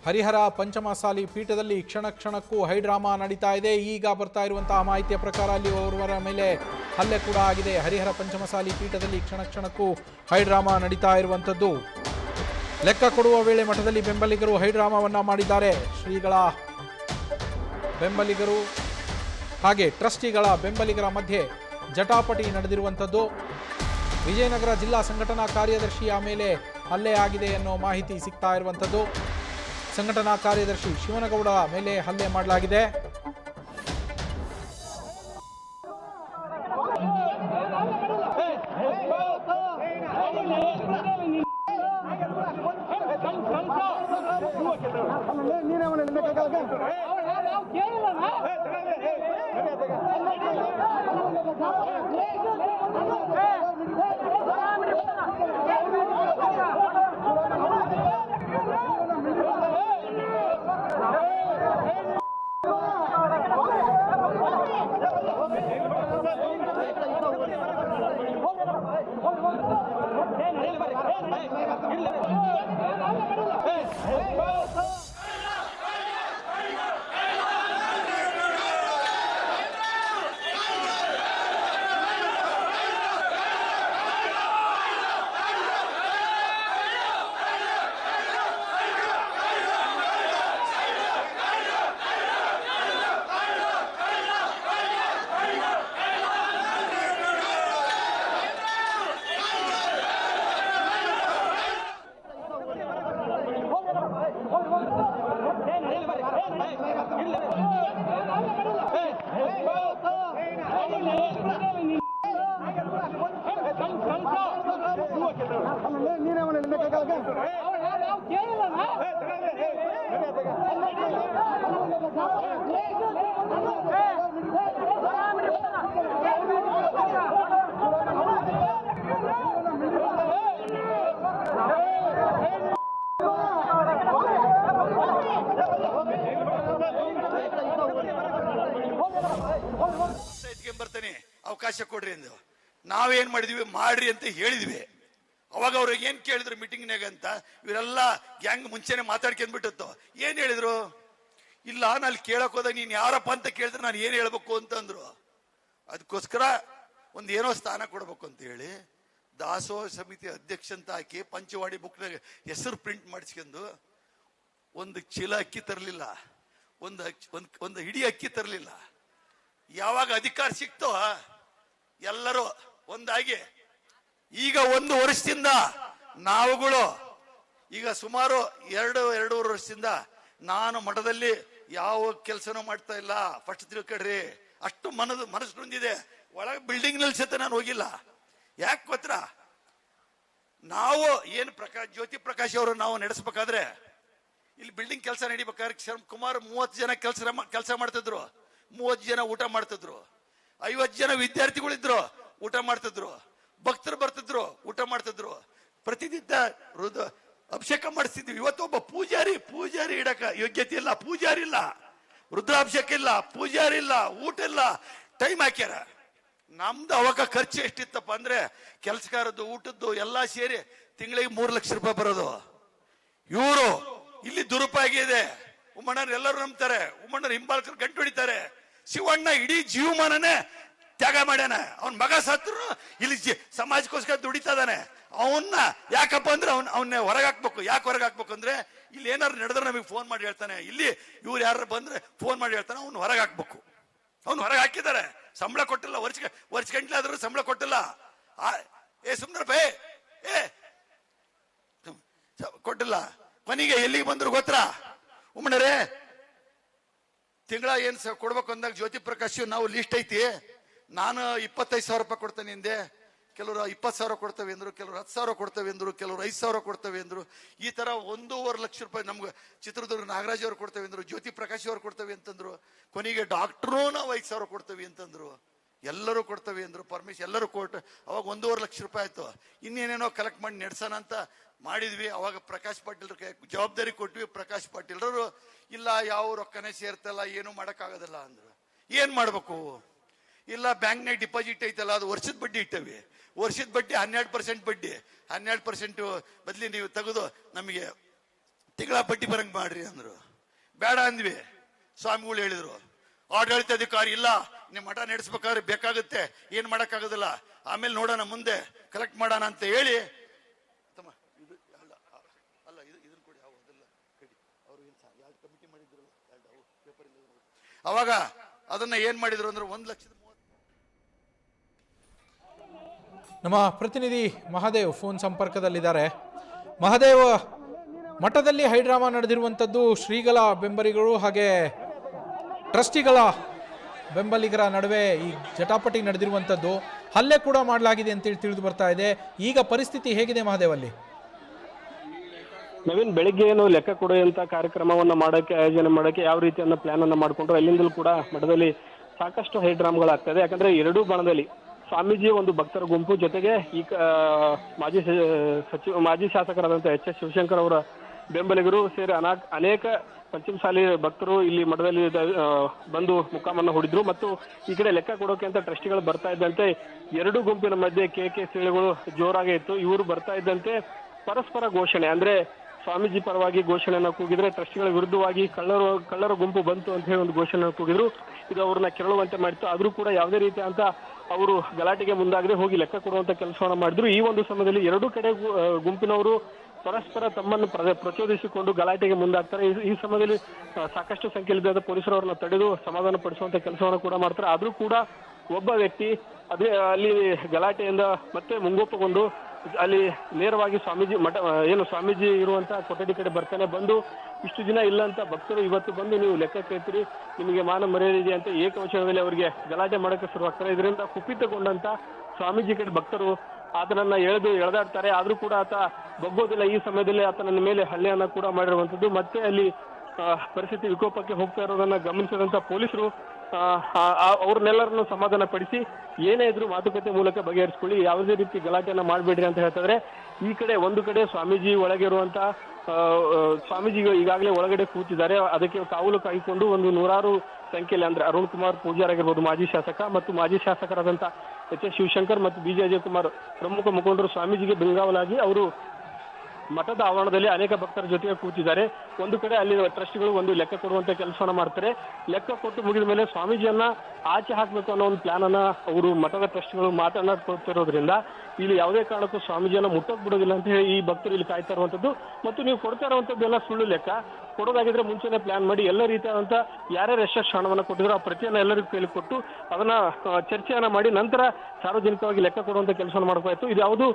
ಹರಿಹರ ಪಂಚಮಸಾಲಿ ಪೀಠದಲ್ಲಿ ಕ್ಷಣ ಕ್ಷಣಕ್ಕೂ ಹೈಡ್ರಾಮಾ ನಡೀತಾ ಇದೆ. ಈಗ ಬರ್ತಾ ಇರುವಂತಹ ಮಾಹಿತಿಯ ಪ್ರಕಾರ ಅಲ್ಲಿ ಓರ್ವರ ಮೇಲೆ ಹಲ್ಲೆ ಕೂಡ ಆಗಿದೆ. ಹರಿಹರ ಪಂಚಮಸಾಲಿ ಪೀಠದಲ್ಲಿ ಕ್ಷಣ ಕ್ಷಣಕ್ಕೂ ಹೈಡ್ರಾಮಾ ನಡೀತಾ ಇರುವಂಥದ್ದು. ಲೆಕ್ಕ ಕೊಡುವ ವೇಳೆ ಮಠದಲ್ಲಿ ಬೆಂಬಲಿಗರು ಹೈಡ್ರಾಮಾವನ್ನ ಮಾಡಿದ್ದಾರೆ. ಶ್ರೀಗಳ ಬೆಂಬಲಿಗರು ಹಾಗೆ ಟ್ರಸ್ಟಿಗಳ ಬೆಂಬಲಿಗರ ಮಧ್ಯೆ ಜಟಾಪಟಿ ನಡೆದಿರುವಂಥದ್ದು. ವಿಜಯನಗರ ಜಿಲ್ಲಾ ಸಂಘಟನಾ ಕಾರ್ಯದರ್ಶಿಯ ಮೇಲೆ ಹಲ್ಲೆ ಆಗಿದೆ ಅನ್ನೋ ಮಾಹಿತಿ ಸಿಗ್ತಾ ಇರುವಂಥದ್ದು. ಸಂಘಟನಾ ಕಾರ್ಯದರ್ಶಿ ಶಿವನಗೌಡ ಮೇಲೆ ಹಲ್ಲೆ ಮಾಡಲಾಗಿದೆ. ಬರ್ತೇನೆ ಅವಕಾಶ ಕೊಡ್ರಿ ಎಂದು ನಾವೇನ್ ಮಾಡಿದ್ವಿ ಮಾಡ್ರಿ ಅಂತ ಹೇಳಿದ್ವಿ. ಅವಾಗ ಅವ್ರಿಗೆ ಏನ್ ಕೇಳಿದ್ರು ಮೀಟಿಂಗ್ನಾಗ ಅಂತ ಇವರೆಲ್ಲ ಗ್ಯಾಂಗ್ ಮುಂಚೆನೆ ಮಾತಾಡ್ಕೊಂಡ್ಬಿಟ್ಟಿತ್ತು. ಏನ್ ಹೇಳಿದ್ರು? ಇಲ್ಲ ನಾನು ಕೇಳಕ್ ಹೋದಾಗ ನೀನ್ ಯಾರಪ್ಪ ಅಂತ ಕೇಳಿದ್ರೆ ನಾನು ಏನ್ ಹೇಳ್ಬೇಕು ಅಂತಂದ್ರು. ಅದಕ್ಕೋಸ್ಕರ ಒಂದ್ ಏನೋ ಸ್ಥಾನ ಕೊಡ್ಬೇಕು ಅಂತ ಹೇಳಿ ದಾಸೋಹ ಸಮಿತಿ ಅಧ್ಯಕ್ಷ ಅಂತ ಹಾಕಿ ಪಂಚವಾಡಿ ಬುಕ್ನಾಗ ಹೆಸರು ಪ್ರಿಂಟ್ ಮಾಡಿಸ್ಕೊಂಡು ಒಂದು ಚೀಲ ಅಕ್ಕಿ ತರಲಿಲ್ಲ, ಒಂದು ಹಿಡಿ ಅಕ್ಕಿ ತರಲಿಲ್ಲ. ಯಾವಾಗ ಅಧಿಕಾರ ಸಿಕ್ತೋ ಎಲ್ಲರೂ ಒಂದಾಗಿ ಈಗ 1 ವರ್ಷದಿಂದ ನಾವುಗಳು ಈಗ ಸುಮಾರು 2.5 ವರ್ಷದಿಂದ ನಾನು ಮಠದಲ್ಲಿ ಯಾವ ಕೆಲಸನೂ ಮಾಡ್ತಾ ಇಲ್ಲ. ಫಸ್ಟ್ ತಿಳ್ಕೊಡ್ರಿ, ಅಷ್ಟು ಮನಸ್ಸು ನೊಂದಿದೆ. ಒಳಗೆ ಬಿಲ್ಡಿಂಗ್ ನಲ್ಲಿ ಸತ ನಾನು ಹೋಗಿಲ್ಲ. ಯಾಕೆ ಗೊತ್ತಾ? ನಾವು ಏನು ಜ್ಯೋತಿ ಪ್ರಕಾಶ್ ಅವರು ನಾವು ನಡೆಸಬೇಕಾದ್ರೆ ಇಲ್ಲಿ ಬಿಲ್ಡಿಂಗ್ ಕೆಲಸ ನಡಿಬೇಕಾದ್ರೆ ಸುಮಾರು 30 ಜನ ಕೆಲಸ ಮಾಡ್ತಿದ್ರು, 30 ಜನ ಊಟ ಮಾಡ್ತಿದ್ರು, 50 ಜನ ವಿದ್ಯಾರ್ಥಿಗಳಿದ್ರು ಊಟ ಮಾಡ್ತಿದ್ರು, ಭಕ್ತರು ಬರ್ತಿದ್ರು ಊಟ ಮಾಡ್ತಿದ್ರು, ಪ್ರತಿನಿತ್ಯ ಅಭಿಷೇಕ ಮಾಡಿಸ್ತಿದ್ವಿ. ಇವತ್ತೊಬ್ಬ ಪೂಜಾರಿ ಇಡಕ ಯೋಗ್ಯತೆ ಇಲ್ಲ, ಪೂಜಾರಿ ಇಲ್ಲ, ರುದ್ರಾಭಿಷೇಕ ಇಲ್ಲ, ಪೂಜಾರಿ ಇಲ್ಲ, ಊಟ ಇಲ್ಲ, ಟೈಮ್ ಹಾಕ್ಯಾರ. ನಮ್ದು ಅವಾಗ ಖರ್ಚು ಎಷ್ಟಿತ್ತಪ್ಪ ಅಂದ್ರೆ ಕೆಲಸಗಾರದ್ದು ಊಟದ್ದು ಎಲ್ಲಾ ಸೇರಿ ತಿಂಗಳಿಗೆ 3 ಲಕ್ಷ ರೂಪಾಯಿ ಬರೋದು. ಇವರು ಇಲ್ಲಿ ದುರುಪಯೋಗ ಇದೆ. ಉಮ್ಮಣ್ಣರು ಎಲ್ಲರೂ ನಂಬ್ತಾರೆ, ಉಮ್ಮಣ್ಣರು ಹಿಂಬಾಲಕರು ಗಂಟು ಹೊಡಿತಾರೆ. ಶಿವಣ್ಣ ಇಡೀ ಜೀವಮಾನನೇ ತ್ಯಾಗ ಮಾಡ್ಯಾನ. ಅವನ್ ಮಗ ಸತ್ರು ಇಲ್ಲಿ ಸಮಾಜಕ್ಕೋಸ್ಕರ ದುಡಿತಾ ಇದಾನೆ. ಅವನ್ನ ಯಾಕಪ್ಪ ಅಂದ್ರೆ ಅವನ್ನ ಹೊರಗೆ ಹಾಕ್ಬೇಕು. ಯಾಕೆ ಹೊರಗೆ ಹಾಕ್ಬೇಕು ಅಂದ್ರೆ ಇಲ್ಲಿ ಏನಾರು ನಡೆದ್ರೆ ನಮಗೆ ಫೋನ್ ಮಾಡಿ ಹೇಳ್ತಾನೆ. ಇಲ್ಲಿ ಇವ್ರು ಯಾರು ಬಂದ್ರೆ ಫೋನ್ ಮಾಡಿ ಹೇಳ್ತಾನೆ. ಅವ್ನು ಹೊರಗೆ ಹಾಕ್ಬೇಕು. ಅವ್ನು ಹೊರಗೆ ಹಾಕಿದ್ದಾರೆ. ಸಂಬಳ ಕೊಟ್ಟಿಲ್ಲ, ವರ್ಷ ಗಂಟ್ಲೆ ಆದ್ರೂ ಸಂಬಳ ಕೊಟ್ಟಿಲ್ಲ. ಸುಮ್ನೆ ಬೇ ಕೊಟ್ಟಿಲ್ಲ. ಕೊನೆಗೆ ಎಲ್ಲಿಗೆ ಬಂದ್ರು ಗೊತ್ತಾ ಉಮ್ಮಣ್ಣರೇ? ತಿಂಗಳ ಏನ್ ಕೊಡ್ಬೇಕು ಅಂದಾಗ ಜ್ಯೋತಿ ಪ್ರಕಾಶ್ ನಾವು ಲಿಸ್ಟ್ ಐತಿ, ನಾನು 25,000 ರೂಪಾಯಿ ಕೊಡ್ತೇನೆ ಹಿಂದೆ, ಕೆಲವರು 20,000 ಕೊಡ್ತೇವೆ ಅಂದ್ರು, ಕೆಲವರು 10,000 ಕೊಡ್ತೇವೆ ಅಂದ್ರು, ಕೆಲವರು 5,000 ಕೊಡ್ತೇವೆ ಅಂದ್ರು. ಈ ತರ 1.5 ಲಕ್ಷ ರೂಪಾಯಿ ನಮ್ಗೆ ಚಿತ್ರದುರ್ಗ ನಾಗರಾಜ್ ಅವ್ರು ಕೊಡ್ತೇವೆ ಅಂದ್ರು, ಜ್ಯೋತಿ ಪ್ರಕಾಶ್ ಅವ್ರು ಕೊಡ್ತೇವೆ ಅಂತಂದ್ರು. ಕೊನೆಗೆ ಡಾಕ್ಟ್ರು ನಾವು 5,000 ಕೊಡ್ತೇವೆ ಅಂತಂದ್ರು. ಎಲ್ಲರೂ ಕೊಡ್ತೇವೆ ಅಂದ್ರು, ಪರ್ಮಿಷನ್ ಎಲ್ಲರೂ ಕೊಟ್ಟು ಅವಾಗ 1.5 ಲಕ್ಷ ರೂಪಾಯಿ ಆಯ್ತು. ಇನ್ನೇನೇನೋ ಕಲೆಕ್ಟ್ ಮಾಡಿ ನಡೆಸೋಣ ಅಂತ ಮಾಡಿದ್ವಿ. ಅವಾಗ ಪ್ರಕಾಶ್ ಪಾಟೀಲ್ ಜವಾಬ್ದಾರಿ ಕೊಟ್ವಿ. ಪ್ರಕಾಶ್ ಪಾಟೀಲ್ರು ಇಲ್ಲ ಯಾವ ರೊಕ್ಕನೇ ಸೇರ್ತಲ್ಲ, ಏನು ಮಾಡಕ್ಕಾಗೋದಿಲ್ಲ ಅಂದ್ರು. ಏನ್ ಮಾಡ್ಬೇಕು? ಇಲ್ಲ ಬ್ಯಾಂಕ್ನಾಗ ಡಿಪಾಸಿಟ್ ಐತಲ್ಲ, ಅದು ವರ್ಷದ ಬಡ್ಡಿ ಇಟ್ಟವಿ. ವರ್ಷದ ಬಡ್ಡಿ 12% ಬಡ್ಡಿ, 12% ಬದಲಿ ನೀವು ತೆಗೆದು ನಮಗೆ ತಿಂಗಳ ಬಡ್ಡಿ ಬರಂಗ್ ಮಾಡ್ರಿ ಅಂದ್ರು. ಬೇಡ ಅಂದ್ವಿ. ಸ್ವಾಮಿಗಳು ಹೇಳಿದ್ರು ಆಡಳಿತಾಧಿಕಾರಿ ಇಲ್ಲ, ನೀವು ಮಠ ನಡೆಸ್ಬೇಕಾದ್ರೆ ಬೇಕಾಗುತ್ತೆ, ಏನ್ ಮಾಡಕ್ಕಾಗೋದಿಲ್ಲ, ಆಮೇಲೆ ನೋಡೋಣ ಮುಂದೆ ಕಲೆಕ್ಟ್ ಮಾಡೋಣ ಅಂತ ಹೇಳಿ ಅವಾಗ ಅದನ್ನ ಏನ್ ಮಾಡಿದ್ರು ಅಂದ್ರೆ 1,30,000. ನಮ್ಮ ಪ್ರತಿನಿಧಿ ಮಹಾದೇವ್ ಫೋನ್ ಸಂಪರ್ಕದಲ್ಲಿದ್ದಾರೆ. ಮಹಾದೇವ್, ಮಠದಲ್ಲಿ ಹೈಡ್ರಾಮಾ ನಡೆದಿರುವಂಥದ್ದು ಶ್ರೀಗಳ ಬೆಂಬಲಿಗರು ಹಾಗೆ ಟ್ರಸ್ಟಿಗಳ ಬೆಂಬಲಿಗರ ನಡುವೆ ಈ ಜಟಾಪಟಿ ನಡೆದಿರುವಂಥದ್ದು, ಹಲ್ಲೆ ಕೂಡ ಮಾಡಲಾಗಿದೆ ಅಂತೇಳಿ ತಿಳಿದು ಬರ್ತಾ ಇದೆ. ಈಗ ಪರಿಸ್ಥಿತಿ ಹೇಗಿದೆ ಮಹಾದೇವ್ ಅಲ್ಲಿ? ನವೀನ್, ಬೆಳಿಗ್ಗೆ ಏನು ಲೆಕ್ಕ ಕೊಡುವಂತ ಕಾರ್ಯಕ್ರಮವನ್ನ ಮಾಡಕ್ಕೆ ಆಯೋಜನೆ ಮಾಡಕ್ಕೆ ಯಾವ ರೀತಿಯನ್ನ ಪ್ಲಾನ್ ಅನ್ನ ಮಾಡ್ಕೊಂಡ್ರು ಅಲ್ಲಿಂದಲೂ ಕೂಡ ಮಠದಲ್ಲಿ ಸಾಕಷ್ಟು ಹೈಡ್ರಾಮ್ಗಳಾಗ್ತದೆ. ಯಾಕಂದ್ರೆ ಎರಡೂ ಬಣದಲ್ಲಿ ಸ್ವಾಮೀಜಿ ಒಂದು ಭಕ್ತರ ಗುಂಪು ಜೊತೆಗೆ ಈ ಮಾಜಿ ಶಾಸಕರಾದಂತಹ ಎಚ್ ಶಿವಶಂಕರ್ ಅವರ ಬೆಂಬಲಿಗರು ಸೇರಿ ಅನೇಕ ಪಂಚಮಸಾಲಿ ಭಕ್ತರು ಇಲ್ಲಿ ಮಠದಲ್ಲಿ ಬಂದು ಮುಖಾಮನ್ನ ಹೂಡಿದ್ರು. ಮತ್ತು ಈ ಕಡೆ ಲೆಕ್ಕ ಕೊಡೋಕೆ ಅಂತ ಟ್ರಸ್ಟಿಗಳು ಬರ್ತಾ ಇದ್ದಂತೆ ಎರಡು ಗುಂಪಿನ ಮಧ್ಯೆ ಕೇಕೆ ಸೀಳುಗಳು ಜೋರಾಗಿ ಇತ್ತು. ಇವರು ಬರ್ತಾ ಇದ್ದಂತೆ ಪರಸ್ಪರ ಘೋಷಣೆ, ಅಂದ್ರೆ ಸ್ವಾಮೀಜಿ ಪರವಾಗಿ ಘೋಷಣೆಯನ್ನು ಕೂಗಿದ್ರೆ ಟ್ರಸ್ಟಿಗಳ ವಿರುದ್ಧವಾಗಿ ಕಳ್ಳರ ಗುಂಪು ಬಂತು ಅಂತ ಹೇಳಿ ಒಂದು ಘೋಷಣೆಯನ್ನು ಕೂಗಿದ್ರು. ಇದು ಅವ್ರನ್ನ ಕೆರಳುವಂತೆ ಮಾಡಿತ್ತು. ಆದ್ರೂ ಕೂಡ ಯಾವುದೇ ರೀತಿ ಅಂತ ಅವರು ಗಲಾಟೆಗೆ ಮುಂದಾಗದೆ ಹೋಗಿ ಲೆಕ್ಕ ಕೊಡುವಂತ ಕೆಲಸವನ್ನ ಮಾಡಿದ್ರು. ಈ ಒಂದು ಸಮಯದಲ್ಲಿ ಎರಡೂ ಕಡೆ ಗುಂಪಿನವರು ಪರಸ್ಪರ ತಮ್ಮನ್ನು ಪ್ರಚೋದಿಸಿಕೊಂಡು ಗಲಾಟೆಗೆ ಮುಂದಾಗ್ತಾರೆ. ಈ ಸಮಯದಲ್ಲಿ ಸಾಕಷ್ಟು ಸಂಖ್ಯೆಯಲ್ಲಿದ್ದ ಪೊಲೀಸರು ಅವರನ್ನ ತಡೆದು ಸಮಾಧಾನ ಪಡಿಸುವಂತ ಕೆಲಸವನ್ನು ಕೂಡ ಮಾಡ್ತಾರೆ. ಆದ್ರೂ ಕೂಡ ಒಬ್ಬ ವ್ಯಕ್ತಿ ಅದೇ ಅಲ್ಲಿ ಗಲಾಟೆಯಿಂದ ಮತ್ತೆ ಮುಂಗೋಪಗೊಂಡು ಅಲ್ಲಿ ನೇರವಾಗಿ ಸ್ವಾಮೀಜಿ ಇರುವಂತ ಕೊಠಡಿ ಕಡೆ ಬರ್ತಾನೆ. ಬಂದು ಇಷ್ಟು ದಿನ ಇಲ್ಲ ಅಂತ ಭಕ್ತರು ಇವತ್ತು ಬಂದು ನೀವು ಲೆಕ್ಕ ಕೇಳ್ತೀರಿ, ನಿಮಗೆ ಮಾನ ಮರ್ಯಾದೆ ಇದೆ ಅಂತ ಏಕವಚನದಲ್ಲಿ ಅವರಿಗೆ ಗಲಾಟೆ ಮಾಡೋಕೆ ಶುರುವಾಗ್ತಾರೆ. ಇದರಿಂದ ಕುಪಿತಗೊಂಡಂತ ಸ್ವಾಮೀಜಿ ಕಡೆ ಭಕ್ತರು ಆತನನ್ನ ಎಳೆದಾಡ್ತಾರೆ. ಆದ್ರೂ ಕೂಡ ಆತ ಬಗ್ಗೋದಿಲ್ಲ. ಈ ಸಮಯದಲ್ಲಿ ಆತನ ಮೇಲೆ ಹಲ್ಲೆಯನ್ನ ಕೂಡ ಮಾಡಿರುವಂತದ್ದು. ಮತ್ತೆ ಅಲ್ಲಿ ಪರಿಸ್ಥಿತಿ ವಿಕೋಪಕ್ಕೆ ಹೋಗ್ತಾ ಇರೋದನ್ನ ಗಮನಿಸಿದಂತ ಪೊಲೀಸರು ಅವ್ರನ್ನೆಲ್ಲರನ್ನು ಸಮಾಧಾನ ಪಡಿಸಿ ಏನೇ ಇದ್ರು ಮಾತುಕತೆ ಮೂಲಕ ಬಗೆಹರಿಸಿಕೊಳ್ಳಿ, ಯಾವುದೇ ರೀತಿ ಗಲಾಟೆಯನ್ನ ಮಾಡಬೇಡ್ರಿ ಅಂತ ಹೇಳ್ತಿದ್ರೆ. ಈ ಕಡೆ ಒಂದು ಕಡೆ ಸ್ವಾಮೀಜಿ ಒಳಗೆ ಇರುವಂತ ಸ್ವಾಮೀಜಿಗಳು ಈಗಾಗಲೇ ಒಳಗಡೆ ಕೂತಿದ್ದಾರೆ. ಅದಕ್ಕೆ ಕಾವಲು ಕಾಯ್ಕೊಂಡು ಒಂದು 100 ಸಂಖ್ಯೆಯಲ್ಲಿ, ಅಂದ್ರೆ ಅರುಣ್ ಕುಮಾರ್ ಪೂಜಾರ್ ಆಗಿರ್ಬೋದು ಮಾಜಿ ಶಾಸಕ, ಮತ್ತು ಮಾಜಿ ಶಾಸಕರಾದಂತ ಎಚ್ ಶಿವಶಂಕರ್ ಮತ್ತು ಬಿ ಜೆ ಅಜಯ್ ಕುಮಾರ್ ಪ್ರಮುಖ ಮುಖಂಡರು ಸ್ವಾಮೀಜಿಗೆ ಬೆಂಗಾವಲಾಗಿ ಅವರು ಮಠದ ಆವರಣದಲ್ಲಿ ಅನೇಕ ಭಕ್ತರ ಜೊತೆಗೆ ಕೂತಿದ್ದಾರೆ. ಒಂದು ಕಡೆ ಅಲ್ಲಿ ಟ್ರಸ್ಟಿಗಳು ಒಂದು ಲೆಕ್ಕ ಕೊಡುವಂತ ಕೆಲಸವನ್ನ ಮಾಡ್ತಾರೆ. ಲೆಕ್ಕ ಕೊಟ್ಟು ಮುಗಿದ ಮೇಲೆ ಸ್ವಾಮೀಜಿಯನ್ನ ಆಚೆ ಹಾಕ್ಬೇಕು ಅನ್ನೋ ಒಂದು ಪ್ಲಾನ್ ಅನ್ನ ಅವರು ಮಠದ ಟ್ರಸ್ಟಿಗಳು ಮಾತನಾಡ್ಕೊಳ್ತಿರೋದ್ರಿಂದ ಇಲ್ಲಿ ಯಾವುದೇ ಕಾರಣಕ್ಕೂ ಸ್ವಾಮೀಜಿಯನ್ನ ಮುಟ್ಟಕ್ ಬಿಡೋದಿಲ್ಲ ಅಂತ ಹೇಳಿ ಈ ಭಕ್ತರು ಇಲ್ಲಿ ಕಾಯ್ತಾ ಇರುವಂತದ್ದು. ಮತ್ತು ನೀವು ಕೊಡ್ತಾ ಇರುವಂತದ್ದೆಲ್ಲ ಸುಳ್ಳು ಲೆಕ್ಕ, ಕೊಡೋದಾಗಿದ್ರೆ ಮುಂಚೆನೆ ಪ್ಲಾನ್ ಮಾಡಿ ಎಲ್ಲ ರೀತಿಯಾದಂತ ಯಾರ್ಯಾರು ಎಷ್ಟೆಷ್ಟು ಹಣವನ್ನ ಕೊಟ್ಟಿದ್ರು ಆ ಪ್ರತಿಯನ್ನ ಎಲ್ಲರಿಗೂ ಕೇಳಿ ಕೊಟ್ಟು ಅದನ್ನ ಚರ್ಚೆಯನ್ನ ಮಾಡಿ ನಂತರ ಸಾರ್ವಜನಿಕವಾಗಿ ಲೆಕ್ಕ ಕೊಡುವಂತ ಕೆಲಸವನ್ನು ಮಾಡ್ಕೋಯ್ತು. ಇದು ಯಾವುದು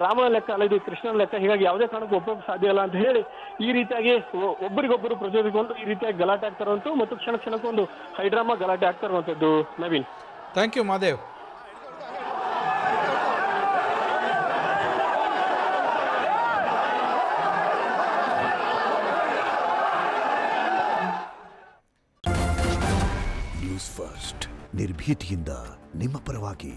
ರಾಮನ ಲೆಕ್ಕ ಅಲ್ಲ, ಇದು ಕೃಷ್ಣನ ಲೆಕ್ಕ. ಹೀಗಾಗಿ ಯಾವುದೇ ಕಾರಣಕ್ಕೂ ಒಪ್ಪೋಕೆ ಸಾಧ್ಯ ಇಲ್ಲ ಅಂತ ಹೇಳಿ ಈ ರೀತಿಯಾಗಿ ಒಬ್ಬರಿಗೊಬ್ಬರು ಪ್ರಚೋದಿಸಿಕೊಂಡು ಈ ರೀತಿಯಾಗಿ ಗಲಾಟೆ ಆಗ್ತಾ ಇರುವಂತದ್ದು ಮತ್ತು ಕ್ಷಣಕ್ಕೊಂದು ಹೈಡ್ರಾಮಾ ಗಲಾಟೆ ಆಗ್ತಾ ಇರುವಂತದ್ದು. Naveen, thank you Mahadev. News first, ನಿರ್ಭೀತಿಯಿಂದ ನಿಮ್ಮ ಪರವಾಗಿ.